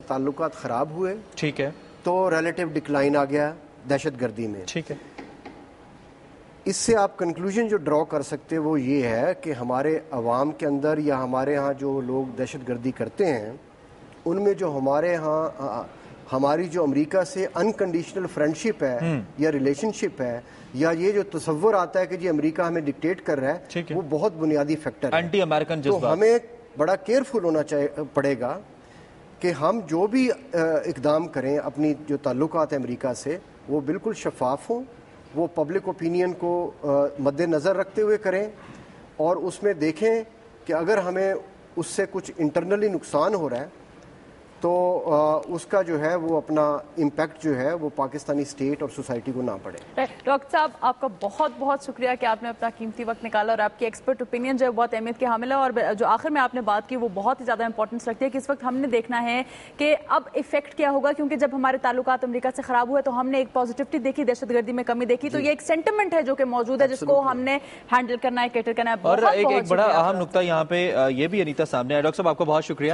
تعلقات خراب ہوئے, ٹھیک ہے, تو ریلیٹیو ڈکلائن آ گیا دہشت گردی میں. ٹھیک ہے. اس سے آپ کنکلوژن جو ڈرا کر سکتے وہ یہ ہے کہ ہمارے عوام کے اندر یا ہمارے ہاں جو لوگ دہشت گردی کرتے ہیں ان میں جو ہمارے ہاں ہماری جو امریکہ سے انکنڈیشنل فرینڈشپ ہے یا ریلیشن شپ ہے یا یہ جو تصور آتا ہے کہ جی امریکہ ہمیں ڈکٹیٹ کر رہا ہے, وہ بہت بنیادی فیکٹر ہے. اینٹی امریکن تو ہمیں بڑا کیئرفل ہونا پڑے گا کہ ہم جو بھی اقدام کریں اپنی جو تعلقات ہیں امریکہ سے وہ بالکل شفاف ہوں, وہ پبلک اوپینین کو مد نظر رکھتے ہوئے کریں, اور اس میں دیکھیں کہ اگر ہمیں اس سے کچھ انٹرنلی نقصان ہو رہا ہے تو اس کا جو ہے وہ اپنا امپیکٹ جو ہے وہ پاکستانی اسٹیٹ اور سوسائٹی کو نہ پڑے. ڈاکٹر صاحب آپ کا بہت بہت شکریہ کہ آپ نے اپنا قیمتی وقت نکالا, اور آپ کی ایکسپرٹ اوپینین جو ہے بہت اہمیت کے حامل ہے, اور جو آخر میں آپ نے بات کی وہ بہت ہی زیادہ امپورٹنس رکھتی ہے کہ اس وقت ہم نے دیکھنا ہے کہ اب ایفیکٹ کیا ہوگا, کیونکہ جب ہمارے تعلقات امریکہ سے خراب ہوئے تو ہم نے ایک پازیٹیوٹی دیکھی, دہشت گردی میں کمی دیکھی, تو یہ ایک سینٹیمنٹ ہے جو کہ موجود ہے جس کو ہم نے ہینڈل کرنا ہے, کیٹر کرنا ہے. اور ایک بڑا اہم نقطہ یہاں پہ یہ بھی انیتا سامنے آیا. ڈاکٹر صاحب آپ کو بہت شکریہ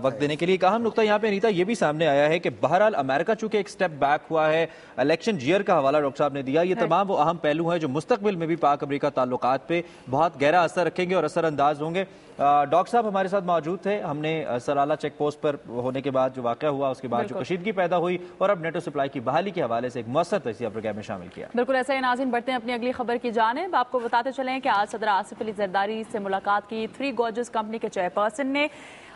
وقت دینے کے لیے. ایک اہم نقطہ یہاں پہ انیتا یہ بھی سامنے آیا ہے کہ بہرحال امریکہ چونکہ ایک سٹیپ بیک ہوا ہے, الیکشن جیئر کا حوالہ ڈاکٹر صاحب نے دیا, یہ تمام وہ اہم پہلو ہیں جو مستقبل میں بھی پاک امریکہ تعلقات پہ بہت گہرا اثر رکھیں گے اور اثر انداز ہوں گے. ڈاکٹر صاحب ہمارے ساتھ موجود تھے. ہم نے سرالہ چیک پوسٹ پر ہونے کے بعد جو واقعہ ہوا اس کے بعد جو کشیدگی پیدا ہوئی اور اب نیٹو سپلائی کی بحالی کے حوالے سے ایک مؤثر تجزیہ پروگرام میں شامل کیا. بالکل ایسا ہی. ناظرین بڑھتے ہیں اپنی اگلی خبر کی جانب. آپ کو بتاتے چلیں کہ آج صدر آصف علی زرداری سے ملاقات کی تھری گورجز کمپنی کے چیئرپرسن نے,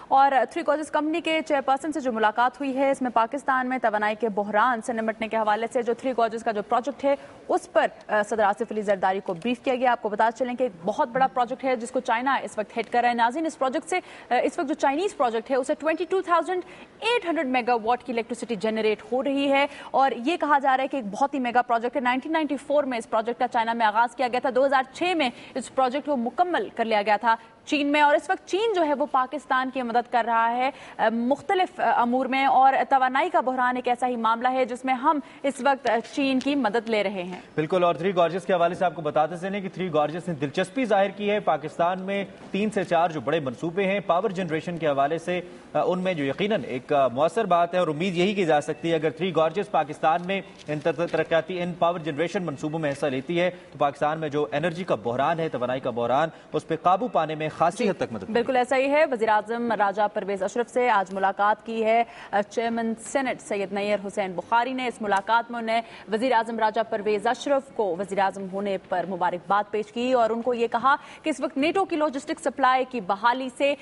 اور تھری گورجز کمپنی کے چیئرپرسن سے جو ملاقات ہوئی ہے اس میں پاکستان میں توانائی کے بحران سے نمٹنے کے حوالے سے جو تھری گورجز کا جو پروجیکٹ ہے اس پر صدر آصف علی زرداری کو بریف کیا گیا. آپ کو بتا چلیں کہ ایک بہت بڑا پروجیکٹ ہے جس کو چائنا اس وقت ہیڈ کر رہا ہے. ناظرین اس پروجیکٹ سے اس وقت جو چائنیز پروجیکٹ ہے اسے 22,800 میگا واٹ کی الیکٹریسٹی جنریٹ ہو رہی ہے, اور یہ کہا جا رہا ہے کہ ایک بہت ہی میگا پروجیکٹ ہے. 1994 میں اس پروجیکٹ کا چائنا میں آغاز کیا گیا تھا, 2006 میں اس پروجیکٹ کو مکمل کر لیا گیا تھا چین میں, اور اس وقت چین جو ہے وہ پاکستان کی مدد کر رہا ہے مختلف امور میں, اور توانائی کا بحران ایک ایسا ہی معاملہ ہے جس میں ہم اس وقت چین کی مدد لے رہے ہیں. بالکل. اور تھری گارجز کے حوالے سے آپ کو بتاتے چلیں کہ تھری گارجز نے دلچسپی ظاہر کی ہے پاکستان میں 3 سے 4 جو بڑے منصوبے ہیں پاور جنریشن کے حوالے سے, ان میں جو یقیناً ایک مؤثر بات ہے اور امید یہی کی جا سکتی ہے اگر تھری گارجز پاکستان میں ان ترقیاتی ان پاور جنریشن منصوبوں میں حصہ لیتی ہے تو پاکستان میں جو انرجی کا بحران ہے, توانائی کا بحران, اس پہ قابو پانے میں خاصی حد تک مدد. بالکل ایسا ہی ہے. وزیر اعظم راجہ پرویز اشرف سے آج ملاقات کی ہے چیئرمین سینٹ سید نیر حسین بخاری نے. اس ملاقات میں انہیں وزیر اعظم راجہ پرویز اشرف کو وزیر اعظم ہونے پر مبارکباد پیش کی, اور ان کو یہ کہا کہ اس وقت نیٹو کی لاجسٹک سپلائی کی بحالی سے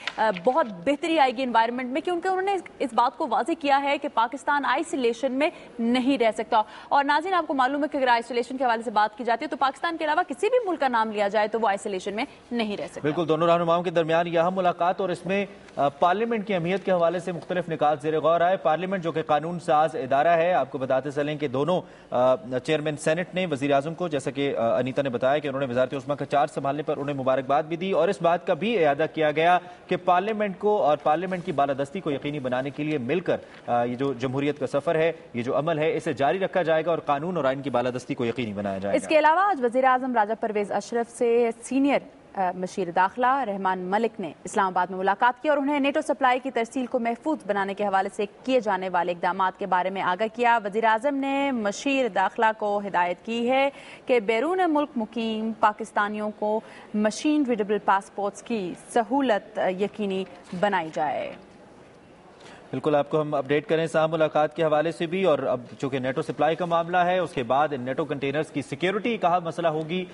بہت بہتری آئے گی انوائرمنٹ میں, کیونکہ انہوں نے اس بات کو واضح کیا ہے کہ پاکستان آئسولیشن میں نہیں رہ سکتا. اور ناظرین آپ کو معلوم ہے کہ اگر آئسولیشن کے حوالے سے بات کی جاتی ہے تو پاکستان کے علاوہ کسی بھی ملک کا نام لیا جائے تو وہ آئسولیشن میں نہیں رہ سکتا. بالکل. دونوں رہنماؤں کے درمیان یہ اہم ملاقات, اور اس میں پارلیمنٹ کی اہمیت کے حوالے سے مختلف نکات زیر غور آئے. پارلیمنٹ جو کہ قانون ساز ادارہ ہے, آپ کو بتاتے چلیں کہ دونوں چیئرمین سینٹ نے وزیر اعظم کو, جیسا کہ انیتا نے بتایا کہ انہوں نے وزارت عظمیٰ کا چارج سنبھالنے پر انہیں مبارکباد بھی دی, اور اس بات کا بھی اعادہ کیا گیا کہ پارلیمنٹ کو اور پارلیمنٹ کی بالادستی کو یقینی بنانے کے لیے مل کر یہ جو جمہوریت کا سفر ہے, یہ جو عمل ہے, اسے جاری رکھا جائے گا اور قانون اور آئین کی بالادستی کو یقینی بنایا جائے گا. اس کے علاوہ آج وزیر اعظم راجہ پرویز اشرف سے سینئر مشیر داخلہ رحمان ملک نے اسلام آباد میں ملاقات کی اور انہیں نیٹو سپلائی کی ترسیل کو محفوظ بنانے کے حوالے سے کیے جانے والے اقدامات کے بارے میں آگاہ کیا. وزیر اعظم نے مشیر داخلہ کو ہدایت کی ہے کہ بیرون ملک مقیم پاکستانیوں کو مشین ریڈیبل پاسپورٹس کی سہولت یقینی بنائی جائے. بالکل آپ کو ہم اپڈیٹ کریں صاحب ملاقات کے حوالے سے بھی, اور اب چونکہ نیٹو سپلائی کا معاملہ ہے اس کے بعد نیٹو کنٹینرز کی سیکیورٹی کا مسئلہ ہوگی.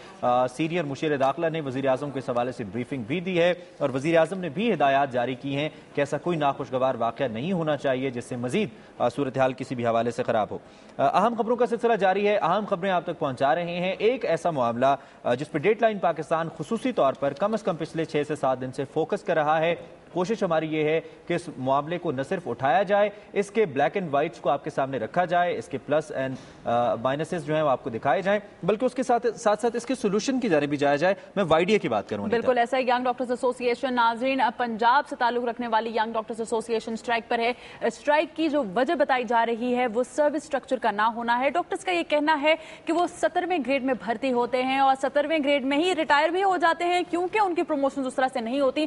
سینئر مشیر داخلہ نے وزیر اعظم کو اس حوالے سے بریفنگ بھی دی ہے, اور وزیر اعظم نے بھی ہدایات جاری کی ہیں کہ ایسا کوئی ناخوشگوار واقعہ نہیں ہونا چاہیے جس سے مزید صورتحال کسی بھی حوالے سے خراب ہو. اہم خبروں کا سلسلہ جاری ہے, اہم خبریں آپ تک پہنچا رہے ہیں. ایک ایسا معاملہ جس پہ ڈیڈ لائن پاکستان خصوصی طور پر کم از کم پچھلے 6 سے 7 دن سے فوکس کر رہا ہے. کوشش ہماری یہ ہے کہ اس معاملے کو نہ صرف اٹھایا جائے, اس کے بلیک اینڈ وائٹس کو آپ کے سامنے رکھا جائے, اس کے پلس اینڈ مائنسز جو ہیں وہ آپ کو دکھائے جائیں, بلکہ اس کے ساتھ ساتھ اس کے سولوشن کی جانب بھی جایا جائے. میں وائیڈیا کی بات کروں. بالکل ایسا ہے. ینگ ڈاکٹرز ایسوسی ایشن ناظرین پنجاب سے تعلق رکھنے والی ینگ ڈاکٹرز ایسوسی ایشن اسٹرائک پر ہے. اسٹرائک کی جو وجہ بتائی جا رہی ہے وہ سروس اسٹرکچر کا نہ ہونا ہے. ڈاکٹرز کا یہ کہنا ہے کہ وہ 17ویں گریڈ میں بھرتی ہوتے ہیں اور 17ویں گریڈ میں ہی ریٹائر بھی ہو جاتے ہیں, کیونکہ ان کی پروموشن اس طرح سے نہیں ہوتی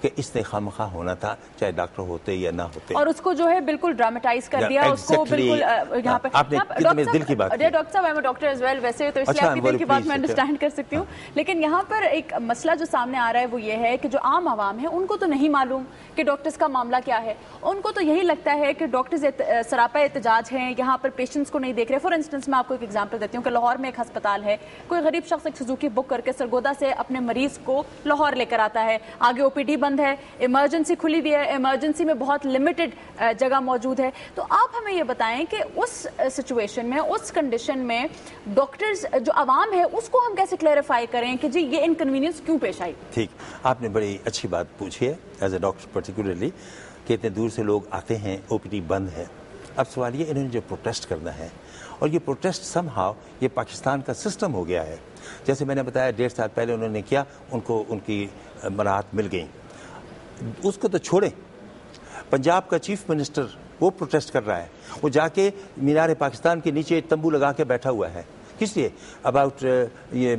کہ اس نے خامخواہ ہونا تھا چاہے ڈاکٹر ہوتے یا نہ ہوتے. اور اس کو جو ہے بالکل ڈرامٹائز کر دیا, اس کو بالکل یہاں پہ. آپ نے کتنے دل کی بات کی. ڈاکٹر صاحب میں ڈاکٹر ایز ویل, ویسے تو اس لیے آپ کی دل کی بات میں انڈرسٹینڈ کر سکتی ہوں, لیکن یہاں پر ایک مسئلہ جو سامنے آ رہا ہے وہ یہ ہے کہ جو عام عوام ہے ان کو تو نہیں معلوم کہ ڈاکٹرز کا معاملہ کیا ہے. ان کو تو یہی لگتا ہے کہ ڈاکٹرز سراپا احتجاج ہیں, یہاں پر پیشنٹس کو نہیں دیکھ رہے. فار انسٹنس میں آپ کو ایک ایگزامپل دیتی ہوں کہ لاہور میں ایک ہسپتال ہے, کوئی غریب شخص ایک سزوکی بک کر کے سرگودا سے اپنے مریض کو لاہور لے کر آتا ہے, آگے او پی ڈی بند ہے, ایمرجنسی کھلی ہوئی ہے, ایمرجنسی میں بہت لمیٹڈ جگہ موجود ہے. تو آپ ہمیں یہ بتائیں کہ اس سچویشن میں, اس کنڈیشن میں ڈاکٹرز جو عوام ہے اس کو ہم کیسے کلیریفائی کریں کہ جی یہ انکنوینئنس کیوں پیش آئی. ٹھیک, آپ نے بڑی اچھی بات پوچھی ہے ایز اے ڈاکٹر پرٹیکولرلی کہ اتنے دور سے لوگ آتے ہیں, او پی ڈی بند ہے. اب سوال یہ انہوں نے جو پروٹیسٹ کرنا ہے, اور یہ پروٹیسٹ سم ہاؤ یہ پاکستان کا سسٹم ہو گیا ہے. جیسے میں نے بتایا 1.5 سال پہلے انہوں نے کیا, ان کو ان کی مراحت مل گئیں. اس کو تو چھوڑیں, پنجاب کا چیف منسٹر وہ پروٹیسٹ کر رہا ہے, وہ جا کے مینار پاکستان کے نیچے تمبو لگا کے بیٹھا ہوا ہے. کس لیے؟ اباؤٹ یہ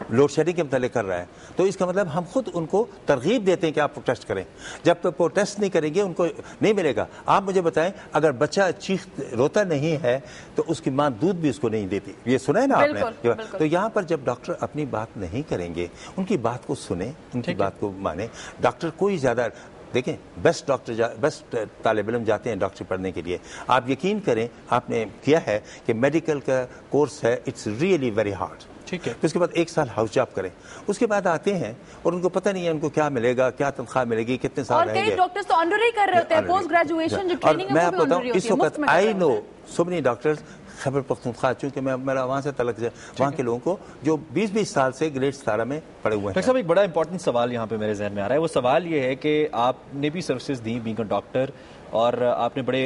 لوڈ شیڈنگ کے متعلق کر رہا ہے. تو اس کا مطلب ہم خود ان کو ترغیب دیتے ہیں کہ آپ پروٹیسٹ کریں. جب تک پروٹیسٹ نہیں کریں گے ان کو نہیں ملے گا. آپ مجھے بتائیں, اگر بچہ روتا نہیں ہے تو اس کی ماں دودھ بھی اس کو نہیں دیتی. یہ سنا ہے نا آپ نے. تو یہاں پر جب ڈاکٹر اپنی بات نہیں کریں گے, ان کی بات کو سنیں, ان کی بات کو مانیں. ڈاکٹر کوئی زیادہ دیکھیں, بیسٹ طالب علم جاتے ہیں ڈاکٹر پڑھنے کے لیے. آپ یقین کریں, آپ نے کیا ہے کہ میڈیکل کا کورس ہے, اٹس ریئلی ویری ہارڈ. ٹھیک ہے. اس کے بعد 1 سال ہاؤس جاب کریں, اس کے بعد آتے ہیں اور ان کو پتہ نہیں ہے ان کو کیا ملے گا, کیا تنخواہ ملے گی, کتنے سال رہیں گے. اور کئی ڈاکٹرز تو انڈر ہی کر رہے ہوتے ہیں, پوسٹ گریجویشن جو ٹریننگ ہے وہ بھی انڈر ہی ہوتی ہے. اس وقت آئی نو so many doctors Khyber Pakhtunkhwa, چونکہ میرا وہاں سے تعلق ہے, وہاں کے لوگوں کو جو 20 سال سے گریڈ 17 میں پڑے ہوئے ہیں. ڈاکٹر صاحب ایک بڑا امپورٹنٹ سوال یہاں پہ میرے ذہن میں آ رہا ہے. وہ سوال یہ ہے کہ آپ نے بھی services the being a doctor, اور آپ نے بڑے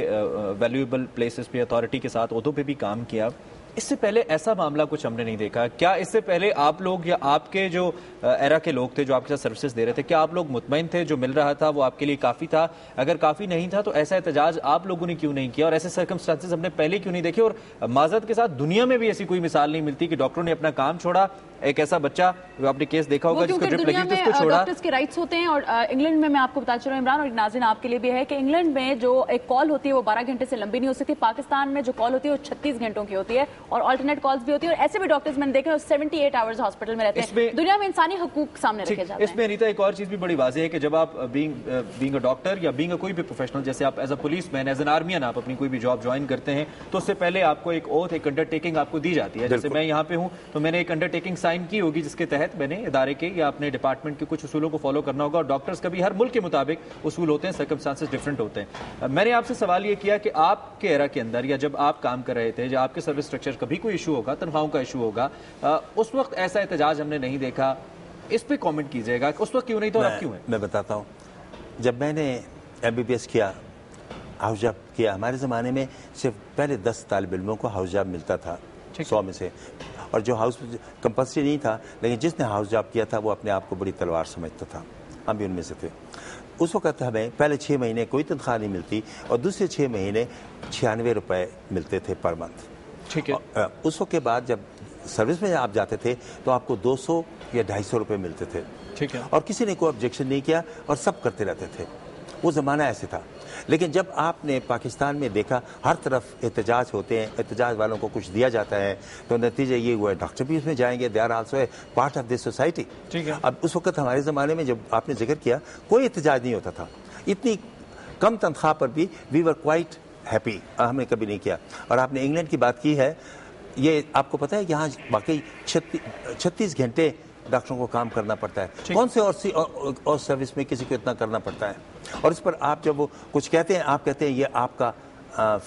ویلیویبل پلیسز پہ اتھارٹی کے ساتھ عہدوں پہ بھی کام کیا. اس سے پہلے ایسا معاملہ کچھ ہم نے نہیں دیکھا. کیا اس سے پہلے آپ لوگ یا آپ کے جو ایرا کے لوگ تھے جو آپ کے ساتھ سروسز دے رہے تھے, کیا آپ لوگ مطمئن تھے جو مل رہا تھا وہ آپ کے لیے کافی تھا؟ اگر کافی نہیں تھا تو ایسا احتجاج آپ لوگوں نے کیوں نہیں کیا, اور ایسے سرکمسٹانسز ہم نے پہلے کیوں نہیں دیکھے؟ اور معذرت کے ساتھ دنیا میں بھی ایسی کوئی مثال نہیں ملتی کہ ڈاکٹروں نے اپنا کام چھوڑا. ایک ایسا بچہ جو آپ نے کیس دیکھا ہوگا جس کو ڈرپ لگی تھی اس کو چھوڑا. ڈاکٹرز کے رائٹس ہوتے ہیں, اور انگلینڈ میں آپ کو بتا چلوں عمران اور ناظرین آپ کے لیے بھی ہے کہ انگلینڈ میں جو ایک کال ہوتی ہے وہ 12 گھنٹے سے لمبی نہیں ہو سکتی. پاکستان میں جو کال ہوتی ہے وہ 36 گھنٹوں کی ہوتی ہے, اور آلٹرنیٹ کالز بھی ہوتی ہے. اور ایسے بھی ڈاکٹرز میں نے دیکھے 78 آورز ہاسپٹل میں رہتے ہیں. دنیا میں انسانی حقوق سامنے رکھے جاتے ہیں. اس میں انیتا ایک اور چیز بھی بڑی واضح ہے کہ جب آپ بینگ اے ڈاکٹر یا بینگ اے کوئی بھی پروفیشنل, جیسے آپ ایز اے پولیس مین, ایز این آرمین آپ اپنی کوئی بھی جاب جوائن کرتے ہیں, تو اس سے پہلے آپ کو ایک اوتھ, ایک انڈر ٹیکنگ آپ کو دی جاتی ہے. جیسے میں یہاں پہ ہوں تو میں نے ایک انڈر ٹیکنگ سائن کی ہوگی جس کے تحت میں نے ادارے کے یا اپنے ڈپارٹمنٹ کے کچھ اصولوں کو فالو کرنا ہوگا. اور ڈاکٹرز کا بھی ہر ملک کے مطابق اصول ہوتے ہیں, سرکمسٹانسز ڈفرینٹ ہوتے ہیں. میں نے آپ سے سوال یہ کیا کہ آپ کے ایرا کے اندر یا جب آپ کام کر رہے تھے, جب آپ کے سروس اسٹرکچر کبھی کوئی ایشو ہوگا, تنخواہوں کا ایشو ہوگا, اس وقت ایسا احتجاج ہم نے نہیں دیکھا. اس پہ کامنٹ کیجئے گا کہ اس وقت کیوں نہیں تھا اور اب کیوں ہے؟ میں بتاتا ہوں. جب میں نے MBBS کیا, ہاؤس جاب کیا, ہمارے زمانے میں صرف پہلے 10 طالب علموں کو ہاؤس جاب ملتا تھا 100 میں سے, اور جو ہاؤس کمپلسری نہیں تھا, لیکن جس نے ہاؤس جاب کیا تھا وہ اپنے آپ کو بڑی تلوار سمجھتا تھا. ہم بھی ان میں سے تھے. اس وقت ہمیں پہلے 6 مہینے کوئی تنخواہ نہیں ملتی, اور دوسرے 6 مہینے 96 روپے ملتے تھے پر منتھ. ٹھیک ہے. اس وقت کے بعد جب سروس میں آپ جاتے تھے تو آپ کو 200 یا 250 روپے ملتے تھے. ٹھیک ہے. اور کسی نے کوئی آبجیکشن نہیں کیا, اور سب کرتے رہتے تھے. وہ زمانہ ایسے تھا. لیکن جب آپ نے پاکستان میں دیکھا ہر طرف احتجاج ہوتے ہیں, احتجاج والوں کو کچھ دیا جاتا ہے, تو نتیجہ یہ ہوا ہے ڈاکٹر بھی اس میں جائیں گے, they are also a part of this society. اب اس وقت ہمارے زمانے میں جب آپ نے ذکر کیا کوئی احتجاج نہیں ہوتا تھا. اتنی کم تنخواہ پر بھی وی ور کوائٹ ہیپی, ہم نے کبھی نہیں کیا. اور آپ نے انگلینڈ کی بات کی ہے, یہ آپ کو پتہ ہے یہاں واقعی 36 گھنٹے ڈاکٹروں کو کام کرنا پڑتا ہے. کون سے اور سروس میں کسی کو اتنا کرنا پڑتا ہے؟ اور اس پر آپ جب وہ کچھ کہتے ہیں, آپ کہتے ہیں یہ آپ کا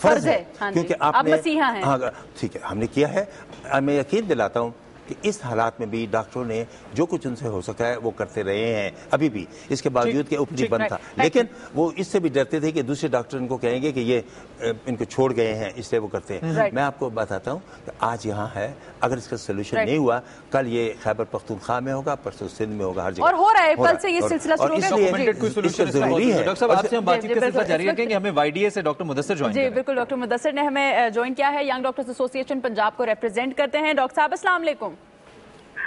فرض ہے, کیونکہ آپ نے, ہاں ٹھیک ہے, ہم نے کیا ہے. میں یقین دلاتا ہوں کہ اس حالات میں بھی ڈاکٹروں نے جو کچھ ان سے ہو سکا ہے وہ کرتے رہے ہیں ابھی بھی, اس کے باوجود کہ اوپی بند تھا. لیکن وہ اس سے بھی ڈرتے تھے کہ دوسرے ڈاکٹر ان کو کہیں گے کہ یہ ان کو چھوڑ گئے ہیں, اس لیے وہ کرتے ہیں. میں آپ کو بتاتا ہوں کہ آج یہاں ہے, اگر اس کا سولوشن نہیں ہوا, کل یہ خیبر پختونخوا میں ہوگا, پرسوں سندھ میں ہوگا, ہر جگہ. اور ہو رہا ہے, کل سے یہ سلسلہ شروع ہو گیا. ضروری ہے. ڈاکٹر صاحب آپ سے ہم بات چیت کا سلسلہ جاری رکھیں گے. ہمیں YDA سے ڈاکٹر مدثر جوائن جی بالکل, ڈاکٹر مدثر نے ہمیں جوائن کیا ہے, ینگ ڈاکٹرز ایسوسی ایشن پنجاب کو ریپرزینٹ کرتے ہیں. ڈاکٹر صاحب السلام علیکم.